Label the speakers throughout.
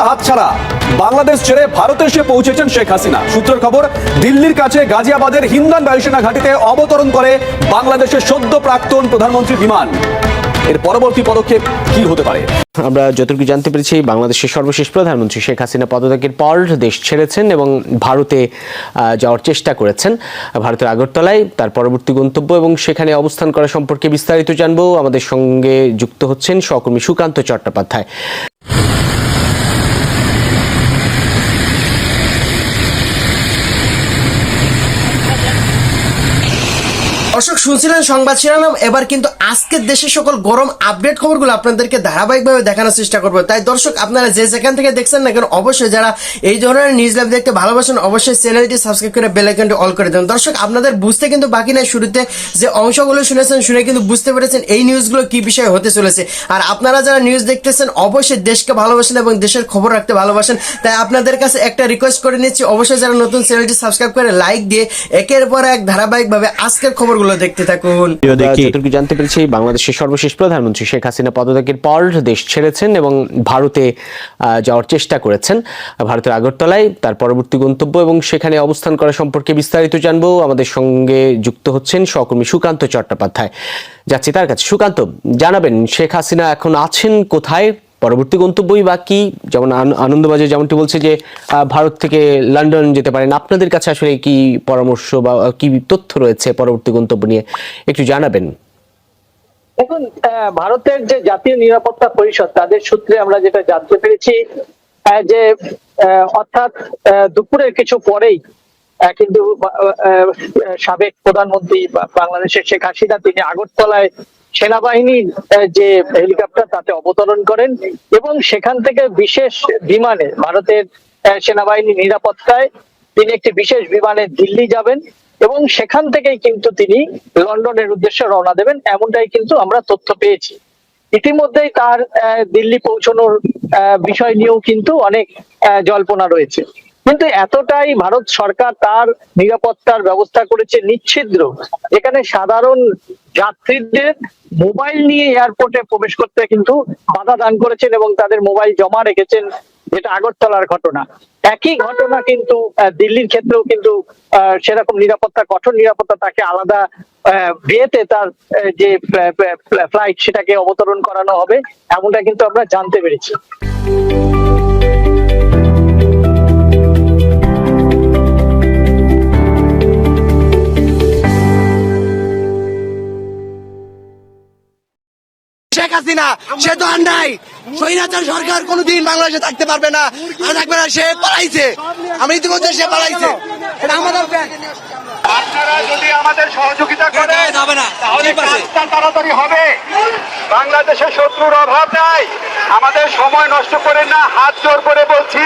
Speaker 1: হাতছাড়া। বাংলাদেশ ছেড়ে ভারতে এসে পৌঁছেছেন শেখ হাসিনা। সূত্রের খবর, দিল্লির কাছে গাজিয়াবাদের হিন্দান বায়ুসেনা ঘাঁটিতে অবতরণ করে বাংলাদেশের সদ্য প্রাক্তন প্রধানমন্ত্রী বিমান। এর পরবর্তী পদক্ষেপ কি হতে পারে?
Speaker 2: আমরা যতটুকু জানতে পেরেছি, বাংলাদেশের সর্বশেষ প্রধানমন্ত্রী শেখ হাসিনা পদত্যাগের পর দেশ ছেড়েছেন এবং ভারতে যাওয়ার চেষ্টা করেছেন। ভারতের আগরতলায় তার পরবর্তী গন্তব্য এবং সেখানে অবস্থান করা সম্পর্কে বিস্তারিত জানবো। আমাদের সঙ্গে যুক্ত হচ্ছেন সহকর্মী সুকান্ত চট্টোপাধ্যায়।
Speaker 3: দর্শক, শুনছিলেন সংবাদ শিরোনাম। এবার কিন্তু আজকের দেশের সকল গরম আপডেট খবরগুলো আপনাদেরকে ধারাবাহিকভাবে দেখানোর চেষ্টা করবো। তাই দর্শক, আপনারা যে যেখান থেকে দেখছেন না কেন, অবশ্যই যারা এই ধরনের নিউজ লাইভ দেখতে ভালোবাসেন, অবশ্যই চ্যানেলটি সাবস্ক্রাইব করে বেল আইকনটি অল করে দেন। দর্শক, আপনাদের বুঝতে কিন্তু বাকি নাই, শুরুতে যে অংশগুলো শুনেছেন শুনে কিন্তু বুঝতে পেরেছেন এই নিউজগুলো কি বিষয়ে হতে চলেছে। আর আপনারা যারা নিউজ দেখতেছেন, অবশ্যই দেশকে ভালোবাসেন এবং দেশের খবর রাখতে ভালোবাসেন। তাই আপনাদের কাছে একটা রিকোয়েস্ট করে নিচ্ছি, অবশ্যই যারা নতুন চ্যানেলটি সাবস্ক্রাইব করে লাইক দিয়ে একের পর এক ধারাবাহিকভাবে আজকের খবরগুলো দেখতে থাকুন।
Speaker 2: যতটুকু জানতে পেরেছি, বাংলাদেশের সর্বশেষ প্রধানমন্ত্রী শেখ হাসিনা পদত্যাগের পর দেশ ছেড়েছেন এবং ভারতে যাওয়ার চেষ্টা করেছেন। ভারতের আগরতলায় তার পরবর্তী গন্তব্য এবং সেখানে অবস্থান করা সম্পর্কে বিস্তারিত জানবো। আমাদের সঙ্গে যুক্ত হচ্ছেন সহকর্মী সুকান্ত চট্টোপাধ্যায়। যাচ্ছি তার কাছে। সুকান্ত, জানাবেন শেখ হাসিনা এখন আছেন কোথায়, পরবর্তী গন্তব্যই বা কি? যেমন আনন্দবাজার যেমনটি বলছে যে ভারত থেকে লন্ডন যেতে পারেন, আপনাদের কাছে আসলে কি পরামর্শ বা কি তথ্য রয়েছে পরবর্তী গন্তব্য নিয়ে, একটু জানাবেন।
Speaker 4: দেখুন, ভারতের যে জাতীয় নিরাপত্তা পরিষদ, তাদের সূত্রে আমরা যেটা জানতে পেরেছি যে অর্থাৎ দুপুরের কিছু পরেই কিন্তু সাবেক প্রধানমন্ত্রী বাংলাদেশের শেখ হাসিনা তিনি আগরতলায় সেনাবাহিনীর যে হেলিকপ্টার তাতে অবতরণ করেন এবং সেখান থেকে বিশেষ বিমানে ভারতের সেনাবাহিনীর নিরাপত্তায় তিনি একটি বিশেষ বিমানে দিল্লি যাবেন এবং সেখান থেকেই কিন্তু তিনি লন্ডনের উদ্দেশ্যে রওনা দেবেন, এমনটাই কিন্তু আমরা তথ্য পেয়েছি। ইতিমধ্যেই তার দিল্লি পৌঁছানোর বিষয় নিয়েও কিন্তু অনেক জল্পনা রয়েছে, কিন্তু এতটাই ভারত সরকার তার নিরাপত্তার ব্যবস্থা করেছে নিচ্ছিদ্র, এখানে সাধারণ যাত্রীদের মোবাইল নিয়ে এয়ারপোর্টে প্রবেশ করতে কিন্তু বাধা দান করেছেন এবং তাদের মোবাইল জমা রেখেছেন, যেটা আগরতলার ঘটনা। একই ঘটনা কিন্তু দিল্লির ক্ষেত্রেও কিন্তু সেরকম নিরাপত্তা, কঠোর নিরাপত্তা, তাকে আলাদা বিয়েতে তার যে ফ্লাইট সেটাকে অবতরণ করানো হবে, এমনটা কিন্তু আমরা জানতে পেরেছি।
Speaker 3: শেখ হাসিনা সে তো আর নাই, স্বৈরাচার সরকার কোনোদিন বাংলাদেশে থাকতে পারবে না, আর থাকবে না। সে পালাইছে, আমি ইতিমধ্যে সে পালাইছে। এটা আমাদের
Speaker 5: আপনারা যদি আমাদের সহযোগিতা করেন তাহলে কাজটা তাড়াতাড়ি হবে। বাংলাদেশের শত্রুর অভাব নাই, আমাদের সময় নষ্ট করেন না, হাত জোর করে বলছি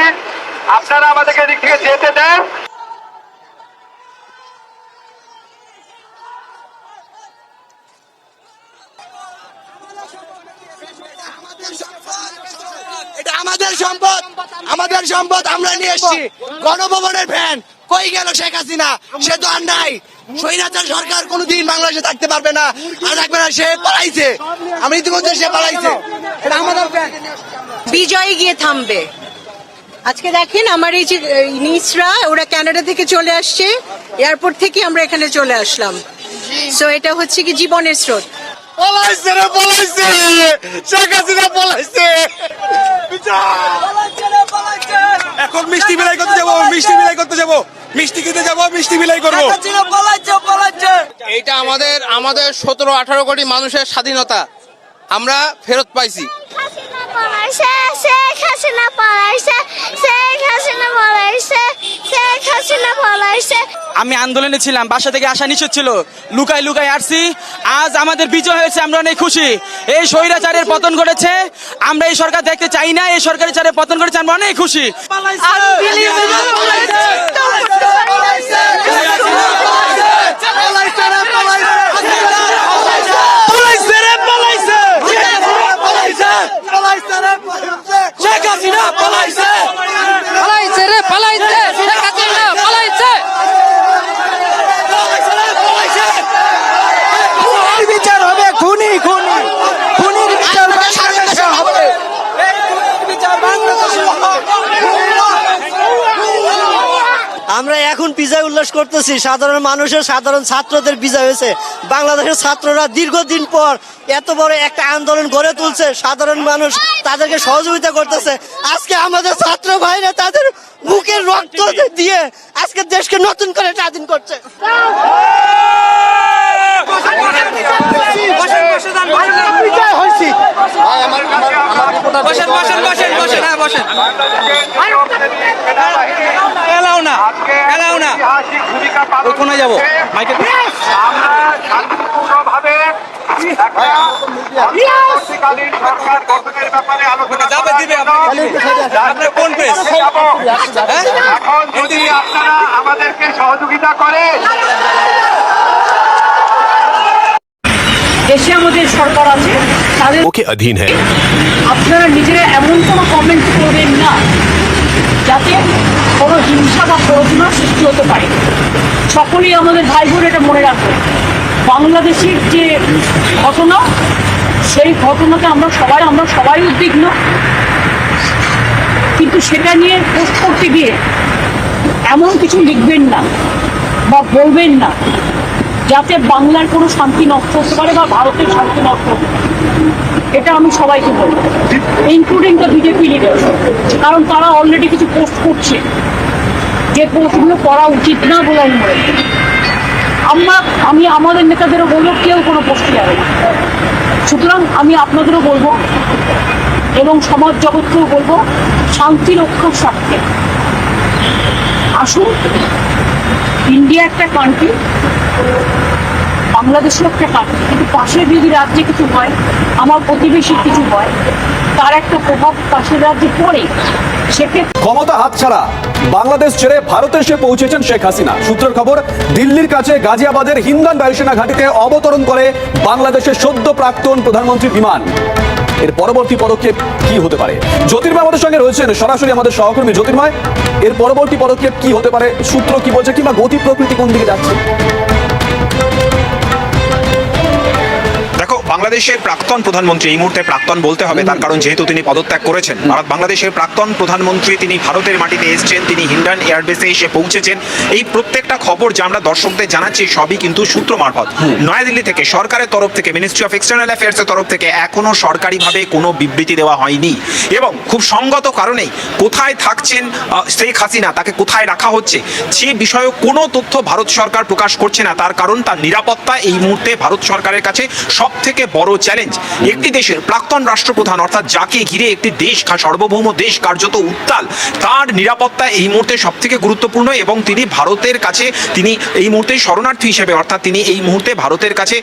Speaker 5: আপনারা আমাদেরকে এদিক থেকে যেতে দেন।
Speaker 3: এটা আমাদের সম্পদ, আমাদের সম্পদ আমরা নিয়ে এসেছি। গণভবনের ভ্যান কই গেল শেখ হাসিনা? সে তো আর নাই, স্বৈরাচার সরকার কোনোদিন বাংলাদেশে থাকতে পারবে না, আর থাকবে না। সে পালাইছে, আমি ইতিমধ্যে সে পালাইছে। এটা আমাদের
Speaker 6: বিজয় গিয়ে থামবে। আজকে দেখেন আমার এই যে নিসরা, ওরা কানাডা থেকে চলে আসছে, এয়ারপোর্ট থেকে আমরা এখানে চলে আসলাম। সো এটা হচ্ছে কি জীবনের স্রোত।
Speaker 3: পলাইছে রে, পলাইছে শেখ হাসিনা, পলাইছে।
Speaker 7: এখন মিষ্টি বিলাই করতে যাবো, মিষ্টি বিলাই করতে যাবো, মিষ্টি খেতে যাবো, মিষ্টি বিলাই করবো।
Speaker 8: এইটা আমাদের 17-18 কোটি মানুষের স্বাধীনতা আমরা ফেরত পাইছি।
Speaker 7: আমি আন্দোলনে ছিলাম, বাসা থেকে আসা নিষেধ ছিল, লুকাই লুকাই আসছি। আজ আমাদের বিজয় হয়েছে, আমরা অনেক খুশি। এই স্বৈরাচারের পতন ঘটেছে, আমরা এই সরকার দেখতে চাই না, এই সরকারের চারে পতন করেছে, আমরা অনেক খুশি। শেখ হাসিনা পালাইছে, পালাইছে রে, পালাইছে শেখ হাসিনা, পালাইছে। বিচার হবে, খুনি খুনি খুনির বিচার বাংলাদেশে হবে, এই খুনির বিচার বাংলাদেশে হবে।
Speaker 3: আমরা এখন বিজয় উল্লাস করতেছি, সাধারণ মানুষের, সাধারণ ছাত্রদের বিজয় হয়েছে। বাংলাদেশের ছাত্ররা দীর্ঘদিন পর এত বড় একটা আন্দোলন গড়ে তুলছে, সাধারণ মানুষ তাদেরকে সহযোগিতা করতেছে। আজকে আমাদের ছাত্র ভাইরা তাদের বুকের রক্ত দিয়ে আজকে দেশকে নতুন করে স্বাধীন করছে।
Speaker 7: কোথায় যাবো মাইকে
Speaker 5: আমরা শান্তিপূর্ণভাবে অন্তর্বর্তীকালীন সরকার গঠনের ব্যাপারে আলোচনা করার জন্য
Speaker 7: কোন প্রেস
Speaker 5: এখন যদি আপনারা আমাদেরকে সহযোগিতা করেন,
Speaker 9: দেশে আমাদের সরকার আছে, তাদের
Speaker 10: के अधीन है।
Speaker 9: আপনারা নিজেরা এমন কোনো কমেন্ট করবেন না যাতে কোনো হিংসা বা প্ররোচনা সৃষ্টি হতে পারে। সকলেই আমাদের ভাই বোন এটা মনে রাখবে। বাংলাদেশের যে ঘটনা, সেই ঘটনাতে আমরা সবাই উদ্বিগ্ন, কিন্তু সেটা নিয়ে পোস্ট করতে গিয়ে এমন কিছু লিখবেন না বা বলবেন না যাতে বাংলার কোনো শান্তি নষ্ট হতে পারে বা ভারতের শান্তি নষ্ট হতে পারে। এটা আমি সবাইকে বলবো, ইনক্লুডিং দ্য বিজেপি লিডার, কারণ তারা অলরেডি কিছু পোস্ট করছে যে পোস্টগুলো করা উচিত না বলে আমি মনে করি। আমি আমাদের নেতাদেরও বলবো কেউ কোনো পোস্টে যাবে না। সুতরাং আমি আপনাদেরও বলবো এবং সমাজ জগৎকেও বলবো, শান্তি রক্ষার স্বার্থে আসুন। ইন্ডিয়া একটা কান্ট্রি, বাংলাদেশও একটা কান্ট্রি, কিন্তু পাশের যদি রাজ্যে কিছু হয়, আমার প্রতিবেশীর কিছু হয়, তার একটা প্রভাব পাশের রাজ্যে পড়ে। সেক্ষেত্রে
Speaker 1: ক্ষমতা হাতছাড়া বাংলাদেশ ছেড়ে ভারতে এসে পৌঁছেছেন শেখ হাসিনা। সূত্রের খবর, দিল্লির কাছে গাজিয়াবাদের হিন্দান বায়ুসেনা ঘাঁটিতে অবতরণ করে বাংলাদেশের সদ্য প্রাক্তন প্রধানমন্ত্রী বিমান। এর পরবর্তী পদক্ষেপ কি হতে পারে? জ্যোতির্ময় আমাদের সঙ্গে রয়েছেন সরাসরি, আমাদের সহকর্মী জ্যোতির্ময়। এর পরবর্তী পদক্ষেপ কি হতে পারে, সূত্র কি বলছে, কিংবা গতি প্রকৃতি কোন দিকে যাচ্ছে?
Speaker 10: দেখো, বাংলাদেশের প্রাক্তন প্রধানমন্ত্রী, এই মুহূর্তে প্রাক্তন বলতে হবে তার কারণ যেহেতু তিনি পদত্যাগ করেছেন, বাংলাদেশের প্রাক্তন প্রধানমন্ত্রী তিনি ভারতের মাটিতে এসেছেন, তিনি হিন্ডান এয়ারবেসে এসে পৌঁছেছেন। এই প্রত্যেকটা খবর যা আমরা দর্শকদের জানাচ্ছি সবই কিন্তু সূত্র মারফত। নয়াদিল্লি থেকে, সরকারের তরফ থেকে, মিনিস্ট্রি অফ এক্সটার্নাল অ্যাফেয়ার্সের তরফ থেকে এখনো সরকারিভাবে কোনো বিবৃতি দেওয়া হয়নি। এবং খুব সঙ্গত কারণেই কোথায় থাকছেন শেখ হাসিনা, তাকে কোথায় রাখা হচ্ছে সে বিষয়ে কোনো তথ্য ভারত সরকার প্রকাশ করছে না। তার কারণ তার নিরাপত্তা এই মুহূর্তে ভারত সরকারের কাছে সব থেকে বড় চ্যালেঞ্জ। একটি দেশের প্রাক্তন রাষ্ট্রপ্রধান, অর্থাৎ যাকে ঘিরে একটি দেশ, সার্বভৌম দেশ কার্যত উত্তাল, তার নিরাপত্তা এই মুহূর্তে সব থেকে গুরুত্বপূর্ণ। এবং তিনি ভারতের কাছে, তিনি এই মুহূর্তে শরণার্থী হিসেবে, অর্থাৎ তিনি এই মুহূর্তে ভারতের কাছে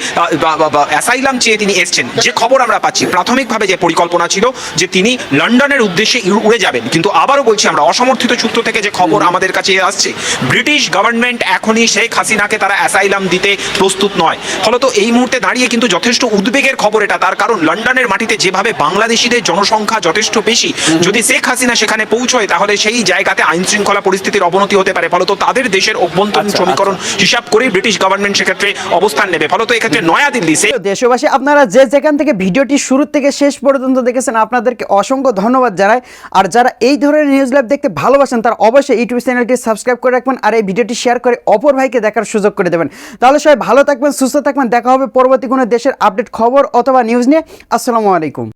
Speaker 10: অ্যাসাইলাম চেয়ে তিনি এসছেন। যে খবর আমরা পাচ্ছি, প্রাথমিকভাবে যে পরিকল্পনা ছিল যে তিনি লন্ডনের উদ্দেশ্যে উড়ে যাবেন, কিন্তু আবারও বলছি আমরা অসমর্থিত সূত্র থেকে যে খবর আমাদের কাছে আসছে, ব্রিটিশ গভর্নমেন্ট এখনই শেখ হাসিনাকে তারা অ্যাসাইলাম দিতে প্রস্তুত নয়। ফলত এই মুহূর্তে দাঁড়িয়ে কিন্তু যথেষ্ট উদ্বেগের খবর এটা। তার কারণ লন্ডনের মাটিতে যেভাবে বাংলাদেশিদের জনসংখ্যা যথেষ্ট বেশি, যদি শেখ হাসিনা সেখানে পৌঁছয় তাহলে সেই জায়গাতে আইন শৃঙ্খলা পরিস্থিতির অবনতি হতে পারে। ফলত তাদের দেশের অভ্যন্তরীণ সমীকরণ হিসাব করে ব্রিটিশ গভর্নমেন্ট সেক্ষেত্রে অবস্থান নেবে। ফলত এক্ষেত্রে নয়াদিল্লি
Speaker 11: দেশবাসী, আপনারা যে যেখান থেকে ভিডিওটি শুরু থেকে শেষ পর্যন্ত দেখেছেন আপনাদেরকে অসংখ্য ধন্যবাদ জানাই। আর যারা এই ধরনের নিউজ লাইভ দেখতে ভালোবাসেন তারা অবশ্যই ইউটিউব চ্যানেলটি সাবস্ক্রাইব করে রাখবেন আর এই ভিডিওটি শেয়ার করে অপর ভাইকে দেখার সুযোগ করে দেবেন। তাহলে সবাই ভালো থাকবেন, সুস্থ থাকবেন। দেখা হবে পরবর্তী কোনো দেশের আপডেট খবর অথবা নিউজ নিয়ে। আসসালামু আলাইকুম।